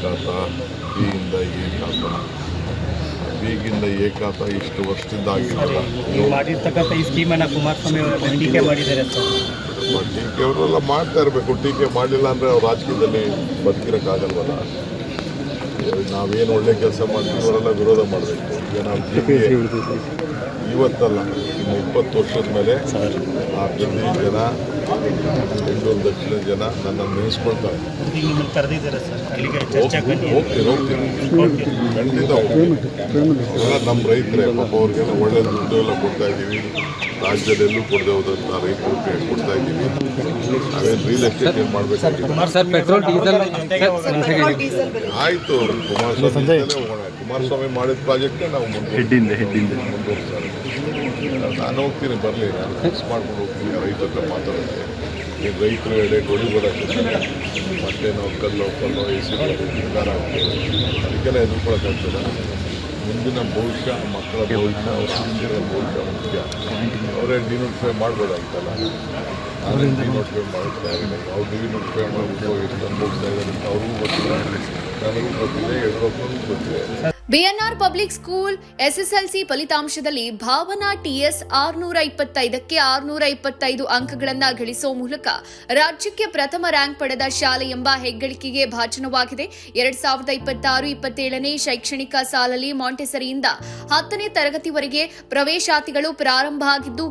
ಏಕಾತ, ಬಿಯಿಂದ ಏಕಾತ, ಬಿಗಿಂದ ಏಕಾತ ಇಷ್ಟು ವರ್ಷದಿಂದ ಆಗಿರಲ್ಲ. ನೀವು ಮಾಡಿರ್ತಕ್ಕಂಥ ಈ ಸ್ಕೀಮನ್ನು ಕುಮಾರಸ್ವಾಮಿ ಅವರು ಟೀಕೆ ಮಾಡಿದ್ದಾರೆ ಸರ್. ಟೀಕೆ ಅವರೆಲ್ಲ ಮಾಡ್ತಾ ಇರಬೇಕು. ಟೀಕೆ ಮಾಡಲಿಲ್ಲ ಅಂದರೆ ಅವ್ರು ರಾಜಕೀಯದಲ್ಲಿ ಬದುಕಿರೋಕ್ಕಾಗಲ್ವಲ್ಲ. ನಾವೇನು ಒಳ್ಳೆ ಕೆಲಸ ಮಾಡ್ತೀವಿ ಅವರೆಲ್ಲ ವಿರೋಧ ಮಾಡಬೇಕು. ಈಗ ನಾವು ಇವತ್ತಲ್ಲ, ಇನ್ನು 20 ವರ್ಷದ ಮೇಲೆ ಆ ಬೆಂಗಳೂರು ಜನ, ಬೆಂಗಳೂರು ದಕ್ಷಿಣ ಜನ ನನ್ನನ್ನು ನೆನೆಸ್ಕೊಳ್ತಾರೆ. ಹೋಗ್ತೀನಿ ಖಂಡಿತ ಹೋಗ್ತೀನಿ. ಅವೆಲ್ಲ ನಮ್ಮ ರೈತರೇ, ಪಾಪ ಅವ್ರಿಗೆಲ್ಲ ಒಳ್ಳೆ ದುಡ್ಡು ಎಲ್ಲ ಕೊಡ್ತಾ ಇದ್ದೀವಿ. ರಾಜ್ಯದಲ್ಲೂ ಕೊಡದೆ ಹೋದಂಥ ರೈತರಿಗೆ ಕೊಡ್ತಾ ಇದ್ದೀವಿ. ನಾವೇನು ರಿಯಲ್ ಎಸ್ಟೇಟ್ ಏನು ಮಾಡಬೇಕಾಗಿಲ್ಲ. ಆಯಿತು, ಕುಮಾರಸ್ವಾಮಿ ಮಾಡಿದ ಪ್ರಾಜೆಕ್ಟೇ ನಾವು ಮುಂದುವರಿಸ್ತಾರೆ. ನಾನು ಹೋಗ್ತೀನಿ, ಬರಲಿ, ನಾನು ಫಿಕ್ಸ್ ಮಾಡ್ಕೊಂಡು ಹೋಗ್ತೀನಿ ರೈತರ ಹತ್ರ ಮಾತಾಡೋಕ್ಕೆ. ನೀವು ರೈತರು ಎಡೆ ಹೊಡಿಬೋದಾಗ್ತದೆ, ಮತ್ತೆ ನಾವು ಕಲ್ಲು ಎಸಿ ನಿರ್ಧಾರ ಆಗ್ತದೆ. ಅದಕ್ಕೆಲ್ಲ ಎದುರ್ಕೊಳ್ಳೋಕ್ಕಾಗ್ತದೆ. ಮುಂದಿನ ಭವಿಷ್ಯ, ಮಕ್ಕಳ ಭವಿಷ್ಯ, ಅವ್ರ ಹಿಂದಿನ ಭವಿಷ್ಯ ಮುಖ್ಯ. ಅವರೇ ಡಿನೋಟಿಫೈ ಮಾಡ್ಬೋದಾಗಿತ್ತಲ್ಲ. ನಾನೇ ಡಿನೋಟಿಫೈ ಮಾಡ್ತಾ ಇದ್ದೀನಿ. ಅವ್ರು ಡಿನೋಟಿಫೈ ಮಾಡ್ಬಿಟ್ಟು ಎಷ್ಟು ಅನುಭವಿಸ್ತಾ ಇದ್ದಾರೆ ಅಂತ ಅವ್ರಿಗೂ ಗೊತ್ತಿಲ್ಲ, ನನಗೂ ಗೊತ್ತಿದೆ, ಯಡಿಯೂರಪ್ಪನಿಗೂ ಗೊತ್ತಿದೆ. ಬಿಎನ್ಆರ್ ಪಬ್ಲಿಕ್ ಸ್ಕೂಲ್ ಎಸ್ಎಸ್ಎಲ್ಸಿ ಫಲಿತಾಂಶದಲ್ಲಿ ಭಾವನಾ ಟಿಎಸ್ 625ಕ್ಕೆ 625 ಅಂಕಗಳನ್ನು ಗಳಿಸುವ ಮೂಲಕ ರಾಜ್ಯಕ್ಕೆ ಪ್ರಥಮ ರ್ಯಾಂಕ್ ಪಡೆದ ಶಾಲೆ ಎಂಬ ಹೆಗ್ಗಳಿಕೆಗೆ ಭಾಜನವಾಗಿದೆ. 2026-27ನೇ ಶೈಕ್ಷಣಿಕ ಸಾಲಲ್ಲಿ ಮಾಂಟೆಸರಿಯಿಂದ 10ನೇ ತರಗತಿವರೆಗೆ ಪ್ರವೇಶಾತಿಗಳು ಪ್ರಾರಂಭ ಆಗಿದ್ದು,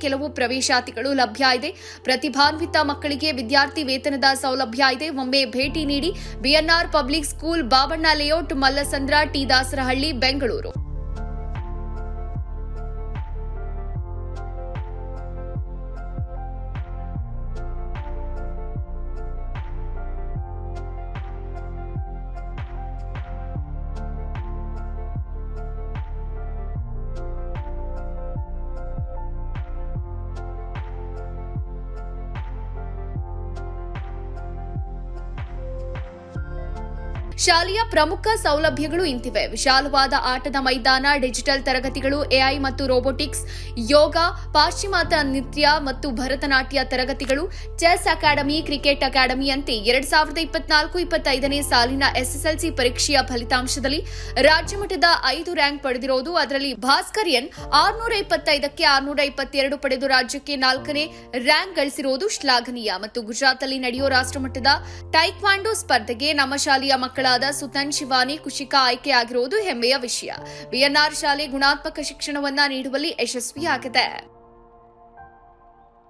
ಕೆಲವು ಪ್ರವೇಶಾತಿಗಳು ಲಭ್ಯ ಇದೆ. ಪ್ರತಿಭಾನ್ವಿತ ಮಕ್ಕಳಿಗೆ ವಿದ್ಯಾರ್ಥಿ ವೇತನದ ಸೌಲಭ್ಯ ಇದೆ. ಒಮ್ಮೆ ಭೇಟಿ ನೀಡಿ. BNR public school, Babanna layout, Mallasandra, T Dasarahalli, Bengaluru. ಶಾಲೆಯ ಪ್ರಮುಖ ಸೌಲಭ್ಯಗಳು ಇಂತಿವೆ: ವಿಶಾಲವಾದ ಆಟದ ಮೈದಾನ, ಡಿಜಿಟಲ್ ತರಗತಿಗಳು, ಎಐ ಮತ್ತು ರೋಬೋಟಿಕ್ಸ್, ಯೋಗ, ಪಾಶ್ಚಿಮಾತ್ಯ ನೃತ್ಯ ಮತ್ತು ಭರತನಾಟ್ಯ ತರಗತಿಗಳು, ಚೆಸ್ ಅಕಾಡೆಮಿ, ಕ್ರಿಕೆಟ್ ಅಕಾಡೆಮಿಯಂತೆ 2024-25ನೇ ಸಾಲಿನ ಎಸ್ಎಸ್ಎಲ್ಸಿ ಪರೀಕ್ಷೆಯ ಫಲಿತಾಂಶದಲ್ಲಿ ರಾಜ್ಯಮಟ್ಟದ 5 ರ್ಯಾಂಕ್ ಪಡೆದಿರುವುದು. ಅದರಲ್ಲಿ ಭಾಸ್ಕರ್ ಎನ್ 625ಕ್ಕೆ 622 ಪಡೆದು ರಾಜ್ಯಕ್ಕೆ 4ನೇ ರ್ಯಾಂಕ್ ಗಳಿಸಿರುವುದು ಶ್ಲಾಘನೀಯ. ಮತ್ತು ಗುಜರಾತ್ನಲ್ಲಿ ನಡೆಯುವ ರಾಷ್ಟ್ರಮಟ್ಟದ ಟೈಕ್ವಾಂಡೋ ಸ್ಪರ್ಧೆಗೆ ನಮ್ಮ ಶಾಲೆಯ ಮಕ್ಕಳಾದ ಸುತನ್, ಶಿವಾನಿ, ಕುಶಿಕಾ ಆಯ್ಕೆಯಾಗಿರುವುದು ಹೆಮ್ಮೆಯ ವಿಷಯ. ಬಿಎನ್ಆರ್ ಶಾಲೆ ಗುಣಾತ್ಮಕ ಶಿಕ್ಷಣವನ್ನ ನೀಡುವಲ್ಲಿ ಯಶಸ್ವಿಯಾಗಿದೆ.